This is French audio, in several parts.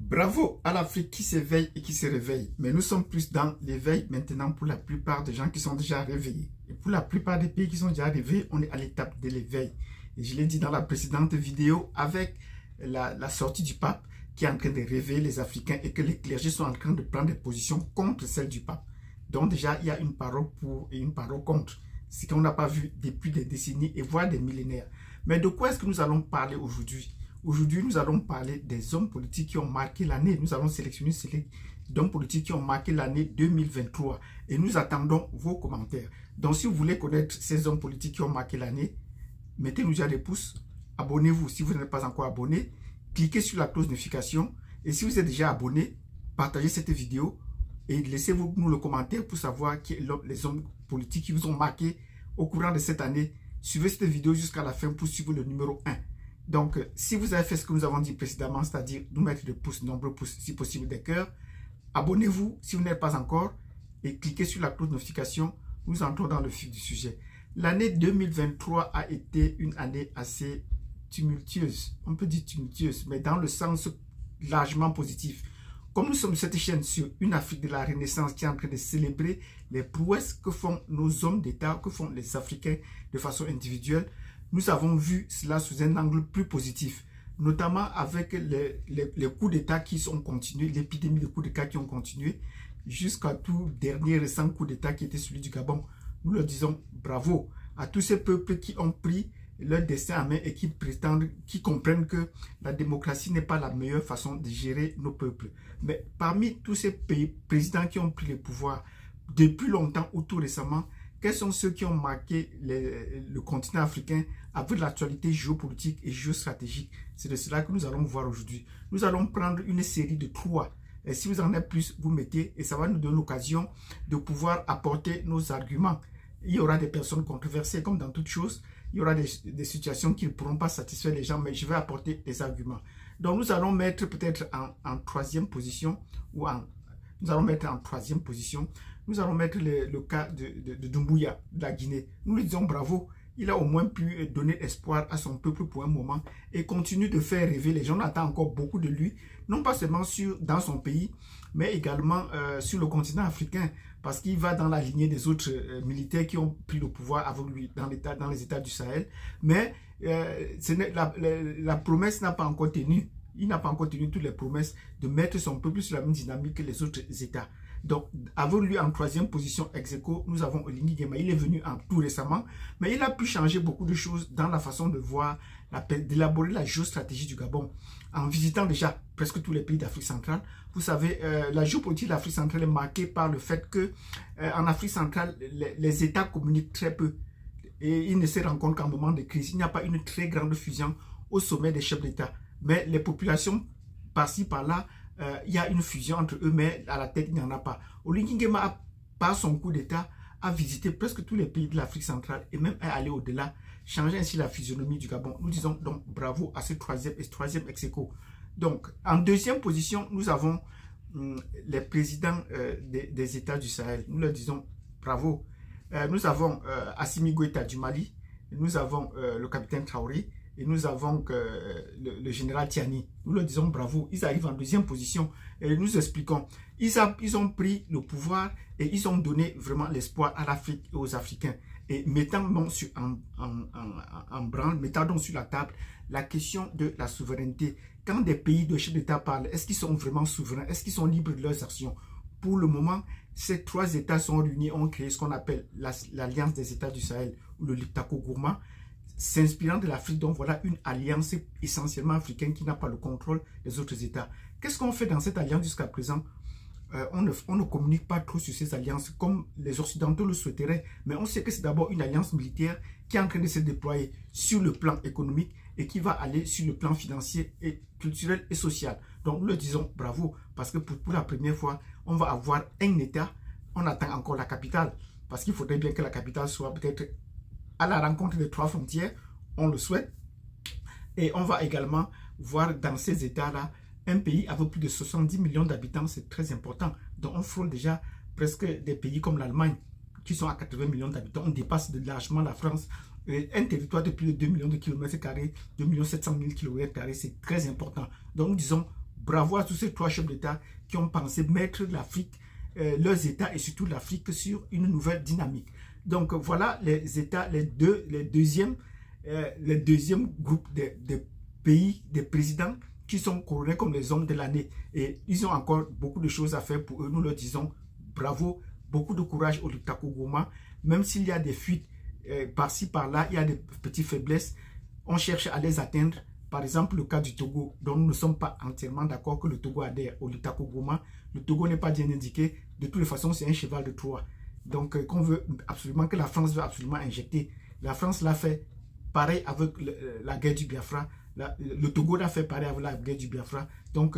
Bravo à l'Afrique qui s'éveille et qui se réveille. Mais nous sommes plus dans l'éveil maintenant pour la plupart des gens qui sont déjà réveillés. Et pour la plupart des pays qui sont déjà réveillés, on est à l'étape de l'éveil. Et je l'ai dit dans la précédente vidéo avec la sortie du pape qui est en train de réveiller les Africains et que les clergés sont en train de prendre des positions contre celle du pape. Donc déjà, il y a une parole pour et une parole contre. Ce qu'on n'a pas vu depuis des décennies et voire des millénaires. Mais de quoi est-ce que nous allons parler aujourd'hui? Aujourd'hui, nous allons parler des hommes politiques qui ont marqué l'année. Nous allons sélectionner ces hommes politiques qui ont marqué l'année 2023. Et nous attendons vos commentaires. Donc, si vous voulez connaître ces hommes politiques qui ont marqué l'année, mettez-nous déjà des pouces. Abonnez-vous si vous n'êtes pas encore abonné. Cliquez sur la cloche de notification. Et si vous êtes déjà abonné, partagez cette vidéo et laissez-nous le commentaire pour savoir qui sont les hommes politiques qui vous ont marqué au courant de cette année. Suivez cette vidéo jusqu'à la fin pour suivre le numéro 1. Donc, si vous avez fait ce que nous avons dit précédemment, c'est-à-dire nous mettre des pouces, nombreux pouces, si possible des cœurs, abonnez-vous si vous n'êtes pas encore et cliquez sur la cloche de notification. Nous entrons dans le vif du sujet. L'année 2023 a été une année assez tumultueuse. On peut dire tumultueuse, mais dans le sens largement positif. Comme nous sommes sur cette chaîne sur une Afrique de la Renaissance qui est en train de célébrer les prouesses que font nos hommes d'État, que font les Africains de façon individuelle, nous avons vu cela sous un angle plus positif, notamment avec les coups d'État qui sont continués, l'épidémie de coups d'État qui ont continué, jusqu'à tout dernier récent coup d'État qui était celui du Gabon. Nous leur disons bravo à tous ces peuples qui ont pris leur destin en main et qui prétendent, qui comprennent que la démocratie n'est pas la meilleure façon de gérer nos peuples. Mais parmi tous ces présidents qui ont pris le pouvoir depuis longtemps ou tout récemment, quels sont ceux qui ont marqué le continent africain avec l'actualité géopolitique et géostratégique? C'est de cela que nous allons voir aujourd'hui. Nous allons prendre une série de 3. Et si vous en avez plus, vous mettez et ça va nous donner l'occasion de pouvoir apporter nos arguments. Il y aura des personnes controversées comme dans toute chose. Il y aura des situations qui ne pourront pas satisfaire les gens, mais je vais apporter des arguments. Donc nous allons mettre peut-être en troisième position ou nous allons mettre en troisième position. Nous allons mettre le cas de Doumbouya, de la Guinée. Nous lui disons bravo. Il a au moins pu donner espoir à son peuple pour un moment et continue de faire rêver. Les gens attendent encore beaucoup de lui, non pas seulement dans son pays, mais également sur le continent africain, parce qu'il va dans la lignée des autres militaires qui ont pris le pouvoir avec lui dans les États du Sahel. Mais la promesse n'a pas encore tenu. Il n'a pas encore tenu toutes les promesses de mettre son peuple sur la même dynamique que les autres États. Donc, avec lui en troisième position ex aequo, nous avons Oligui Nguema. Il est venu tout récemment, mais il a pu changer beaucoup de choses dans la façon de voir, d'élaborer la géostratégie du Gabon. En visitant déjà presque tous les pays d'Afrique centrale, vous savez, la géopolitique d'Afrique centrale est marquée par le fait que en Afrique centrale, les États communiquent très peu. Et ils ne se rencontrent qu'en moment de crise. Il n'y a pas une très grande fusion au sommet des chefs d'État. Mais les populations, par-ci, par-là, il y a une fusion entre eux, mais à la tête, il n'y en a pas. Oligui Nguema, par son coup d'État, a visité presque tous les pays de l'Afrique centrale et même est allé au-delà, changer ainsi la physionomie du Gabon. Nous disons donc bravo à ce troisième ex aequo. Donc, en deuxième position, nous avons les présidents des États du Sahel. Nous leur disons bravo. Nous avons Assimi Goïta du Mali, nous avons le capitaine Traoré, et nous avons le général Tiani. Nous leur disons bravo. Ils arrivent en deuxième position. Et nous expliquons. Ils ont pris le pouvoir et ils ont donné vraiment l'espoir à l'Afrique et aux Africains. Et mettant donc en branle, mettant donc sur la table la question de la souveraineté. Quand des pays de chefs d'État parlent, est-ce qu'ils sont vraiment souverains? Est-ce qu'ils sont libres de leurs actions? Pour le moment, ces trois États sont réunis, ont créé ce qu'on appelle l'Alliance des États du Sahel ou le Liptako Gourma, s'inspirant de l'Afrique. Donc voilà une alliance essentiellement africaine qui n'a pas le contrôle des autres États. Qu'est-ce qu'on fait dans cette alliance jusqu'à présent? On ne communique pas trop sur ces alliances comme les Occidentaux le souhaiteraient, mais on sait que c'est d'abord une alliance militaire qui est en train de se déployer sur le plan économique et qui va aller sur le plan financier et culturel et social. Donc nous le disons bravo, parce que pour la première fois, on va avoir un État. On attend encore la capitale, parce qu'il faudrait bien que la capitale soit peut-être à la rencontre des trois frontières, on le souhaite. Et on va également voir dans ces États-là un pays avec plus de 70 millions d'habitants, c'est très important. Donc on frôle déjà presque des pays comme l'Allemagne qui sont à 80 millions d'habitants. On dépasse largement la France. Un territoire de plus de 2 millions de kilomètres carrés, 2 700 000 km², c'est très important. Donc nous disons bravo à tous ces 3 chefs d'État qui ont pensé mettre l'Afrique, leurs États et surtout l'Afrique sur une nouvelle dynamique. Donc voilà les États, les deuxièmes groupes de pays, des présidents qui sont couronnés comme les hommes de l'année. Et ils ont encore beaucoup de choses à faire pour eux. Nous leur disons bravo, beaucoup de courage au Lutako Goma. Même s'il y a des fuites par-ci, par-là, il y a des petites faiblesses, on cherche à les atteindre. Par exemple, le cas du Togo, dont nous ne sommes pas entièrement d'accord que le Togo adhère au Lutako Goma. Le Togo n'est pas bien indiqué. De toutes les façons, c'est un cheval de Troie. Donc, qu'on veut absolument, que la France veut absolument injecter. La France l'a fait pareil avec la guerre du Biafra. Le Togo l'a fait pareil avec la guerre du Biafra. Donc,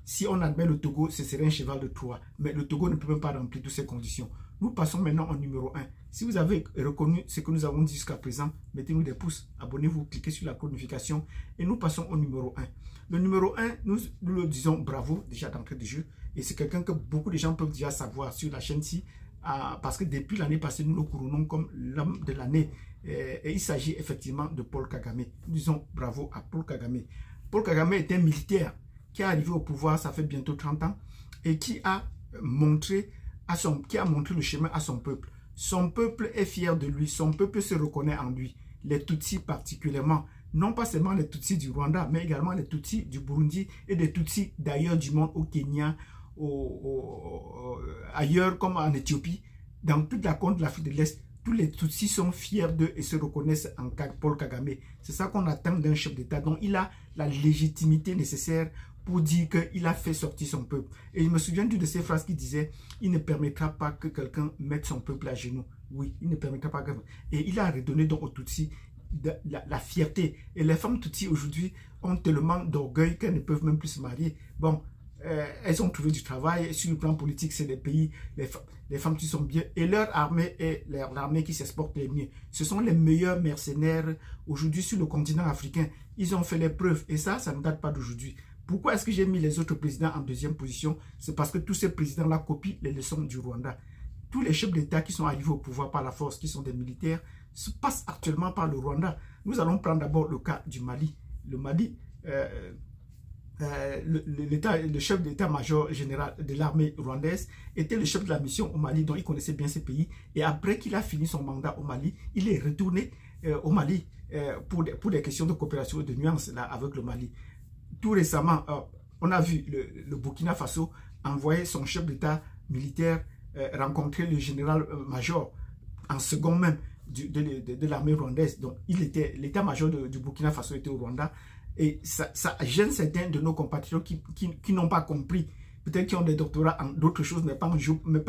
si on admet le Togo, ce serait un cheval de Troie. Mais le Togo ne peut même pas remplir toutes ces conditions. Nous passons maintenant au numéro 1. Si vous avez reconnu ce que nous avons dit jusqu'à présent, mettez-nous des pouces, abonnez-vous, cliquez sur la notification et nous passons au numéro 1. Le numéro 1, nous le disons bravo déjà d'entrée de jeu. Et c'est quelqu'un que beaucoup de gens peuvent déjà savoir sur la chaîne-ci. Parce que depuis l'année passée, nous le couronnons comme l'homme de l'année. Et il s'agit effectivement de Paul Kagame. Nous disons bravo à Paul Kagame. Paul Kagame est un militaire qui est arrivé au pouvoir, ça fait bientôt 30 ans, et qui a montré le chemin à son peuple. Son peuple est fier de lui, son peuple se reconnaît en lui. Les Tutsis particulièrement, non pas seulement les Tutsis du Rwanda, mais également les Tutsis du Burundi et des Tutsis d'ailleurs du monde, au Kenya, ailleurs comme en Éthiopie, dans toute la côte de l'Afrique de l'Est. Tous les Tutsis sont fiers d'eux et se reconnaissent en Paul Kagame. C'est ça qu'on attend d'un chef d'État. Donc il a la légitimité nécessaire pour dire qu'il a fait sortir son peuple. Et je me souviens d'une de ces phrases qui disait « Il ne permettra pas que quelqu'un mette son peuple à genoux. » Oui, il ne permettra pas que... Et il a redonné donc aux Tutsis la fierté. Et les femmes Tutsis aujourd'hui ont tellement d'orgueil qu'elles ne peuvent même plus se marier. Bon, elles ont trouvé du travail. Sur le plan politique, c'est des pays, les femmes qui sont bien. Et leur armée est l'armée qui s'exporte les mieux. Ce sont les meilleurs mercenaires aujourd'hui sur le continent africain. Ils ont fait les preuves. Et ça ne date pas d'aujourd'hui. Pourquoi est-ce que j'ai mis les autres présidents en deuxième position? C'est parce que tous ces présidents-là copient les leçons du Rwanda. Tous les chefs d'État qui sont arrivés au pouvoir par la force, qui sont des militaires, se passent actuellement par le Rwanda. Nous allons prendre d'abord le cas du Mali. Le Mali, le chef d'état-major général de l'armée rwandaise était le chef de la mission au Mali, donc il connaissait bien ces pays. Et après qu'il a fini son mandat au Mali, il est retourné au Mali pour des questions de coopération et de nuances là, avec le Mali. Tout récemment, on a vu le Burkina Faso envoyer son chef d'état militaire rencontrer le général-major en second même de l'armée rwandaise. Donc, l'état-major du Burkina Faso était au Rwanda. Et ça gêne certains de nos compatriotes qui n'ont pas compris, peut-être qui ont des doctorats en d'autres choses, mais pas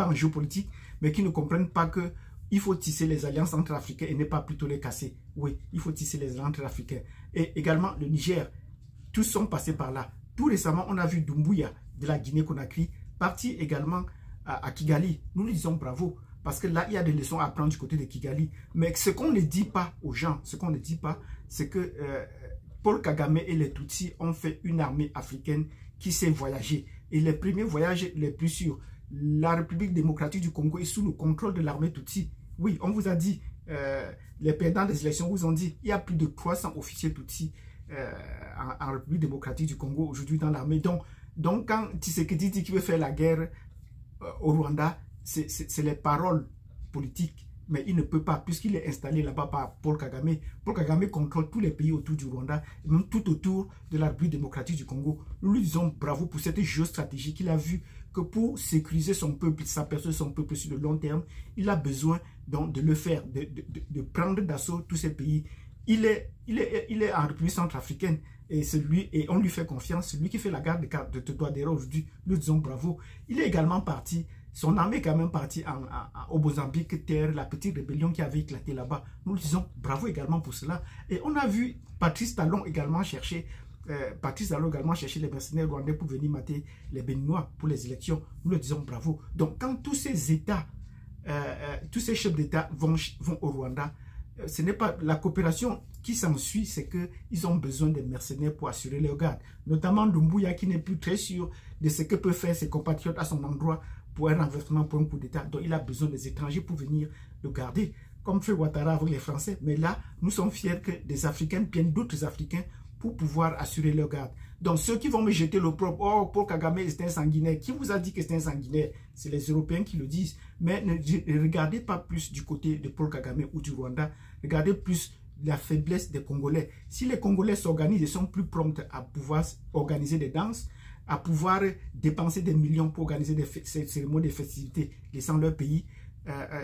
en géopolitique, mais qui ne comprennent pas qu'il faut tisser les alliances entre Africains et ne pas plutôt les casser. Oui, il faut tisser les alliances entre Africains. Et également le Niger, tous sont passés par là. Tout récemment, on a vu Doumbouya de la Guinée-Conakry partir également à Kigali. Nous lui disons bravo, parce que là, il y a des leçons à apprendre du côté de Kigali. Mais ce qu'on ne dit pas aux gens, c'est que Paul Kagame et les Tutsis ont fait une armée africaine qui sait voyager. Et les premiers voyages les plus sûrs, la République démocratique du Congo est sous le contrôle de l'armée Tutsi. Oui, on vous a dit, les perdants des élections vous ont dit, il y a plus de 300 officiers Tutsis en République démocratique du Congo aujourd'hui dans l'armée. Donc quand Tshisekedi dit qu'il veut faire la guerre au Rwanda, c'est les paroles politiques. Mais il ne peut pas, puisqu'il est installé là-bas par Paul Kagame. Paul Kagame contrôle tous les pays autour du Rwanda, et même tout autour de la République démocratique du Congo. Nous lui disons bravo pour cette géostratégie qu'il a vu que pour sécuriser son peuple, s'apercevoir son peuple sur le long terme, il a besoin donc de le faire, de prendre d'assaut tous ces pays. Il est en République centrafricaine et on lui fait confiance. Celui qui fait la garde de Touadéra aujourd'hui, nous disons bravo. Il est également parti. Son armée est quand même partie au Mozambique, terre, la petite rébellion qui avait éclaté là-bas. Nous lui disons bravo également pour cela. Et on a vu Patrice Talon également chercher les mercenaires rwandais pour venir mater les Béninois pour les élections. Nous lui disons bravo. Donc quand tous ces États, tous ces chefs d'État vont au Rwanda, ce n'est pas la coopération qui s'ensuit, c'est qu'ils ont besoin des mercenaires pour assurer leur garde. Notamment Doumbouya qui n'est plus très sûr de ce que peuvent faire ses compatriotes à son endroit pour un renversement, pour un coup d'État. Donc il a besoin des étrangers pour venir le garder, comme fait Ouattara avec les Français. Mais là, nous sommes fiers que des Africains viennent d'autres Africains pour pouvoir assurer leur garde. Donc ceux qui vont me jeter l'opprobre, oh Paul Kagame c'est un sanguinaire, qui vous a dit que c'est un sanguinaire? C'est les Européens qui le disent. Mais ne regardez pas plus du côté de Paul Kagame ou du Rwanda, regardez plus la faiblesse des Congolais. Si les Congolais s'organisent et sont plus prompts à pouvoir organiser des danses, à pouvoir dépenser des millions pour organiser des cérémonies, des festivités, laissant leur pays,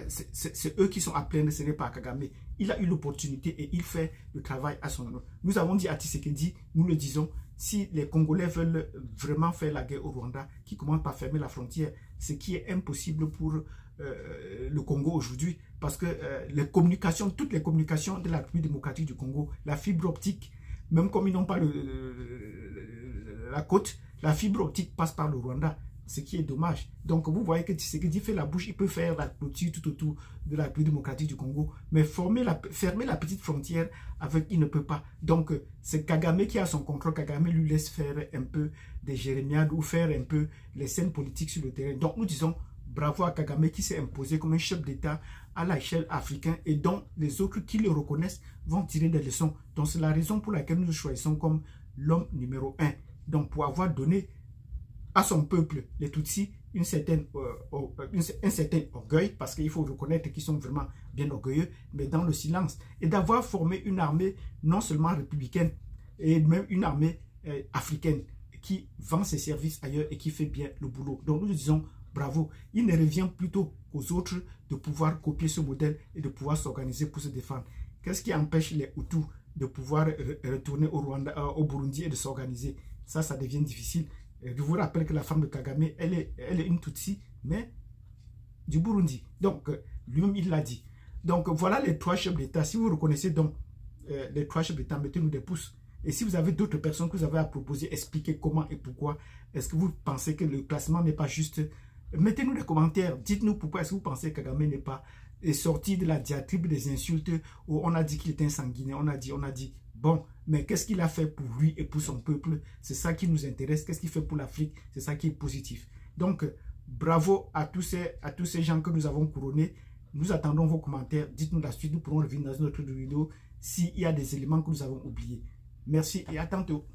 c'est eux qui sont appelés, ce n'est pas Kagame. Il a eu l'opportunité et il fait le travail à son nom. Nous avons dit à Tshisekedi, nous le disons, si les Congolais veulent vraiment faire la guerre au Rwanda, qui commence par fermer la frontière, ce qui est impossible pour le Congo aujourd'hui, parce que les communications, toutes les communications de la République démocratique du Congo, la fibre optique, même comme ils n'ont pas la côte, la fibre optique passe par le Rwanda, ce qui est dommage. Donc vous voyez que Tshisekedi fait la bouche, il peut faire la clôture tout autour de la République démocratique du Congo, mais fermer la petite frontière avec, il ne peut pas. Donc c'est Kagame qui a son contrôle, Kagame lui laisse faire un peu des jérémiades ou faire un peu les scènes politiques sur le terrain. Donc nous disons bravo à Kagame qui s'est imposé comme un chef d'État à l'échelle africaine et dont les autres qui le reconnaissent vont tirer des leçons. Donc c'est la raison pour laquelle nous le choisissons comme l'homme numéro 1. Donc pour avoir donné à son peuple, les Tutsis, un certain orgueil, parce qu'il faut reconnaître qu'ils sont vraiment bien orgueilleux, mais dans le silence, et d'avoir formé une armée non seulement républicaine, et même une armée africaine, qui vend ses services ailleurs et qui fait bien le boulot. Donc nous disons bravo. Il ne revient plutôt aux autres de pouvoir copier ce modèle et de pouvoir s'organiser pour se défendre. Qu'est-ce qui empêche les Hutus de pouvoir retourner au Rwanda, au Burundi et de s'organiser? Ça devient difficile. Je vous rappelle que la femme de Kagame, elle est une Tutsi, mais du Burundi. Donc, lui-même, il l'a dit. Donc, voilà les 3 chefs d'État. Si vous reconnaissez donc les 3 chefs d'État, mettez-nous des pouces. Et si vous avez d'autres personnes que vous avez à proposer, expliquez comment et pourquoi. Est-ce que vous pensez que le classement n'est pas juste? Mettez-nous des commentaires. Dites-nous pourquoi est-ce que vous pensez que Kagame n'est pas sorti de la diatribe des insultes où on a dit qu'il était un sanguinaire. On a dit. Bon, mais qu'est-ce qu'il a fait pour lui et pour son peuple? C'est ça qui nous intéresse. Qu'est-ce qu'il fait pour l'Afrique? C'est ça qui est positif. Donc, bravo à tous ces gens que nous avons couronnés. Nous attendons vos commentaires. Dites-nous la suite. Nous pourrons revenir dans une autre vidéo s'il y a des éléments que nous avons oubliés. Merci et à tantôt.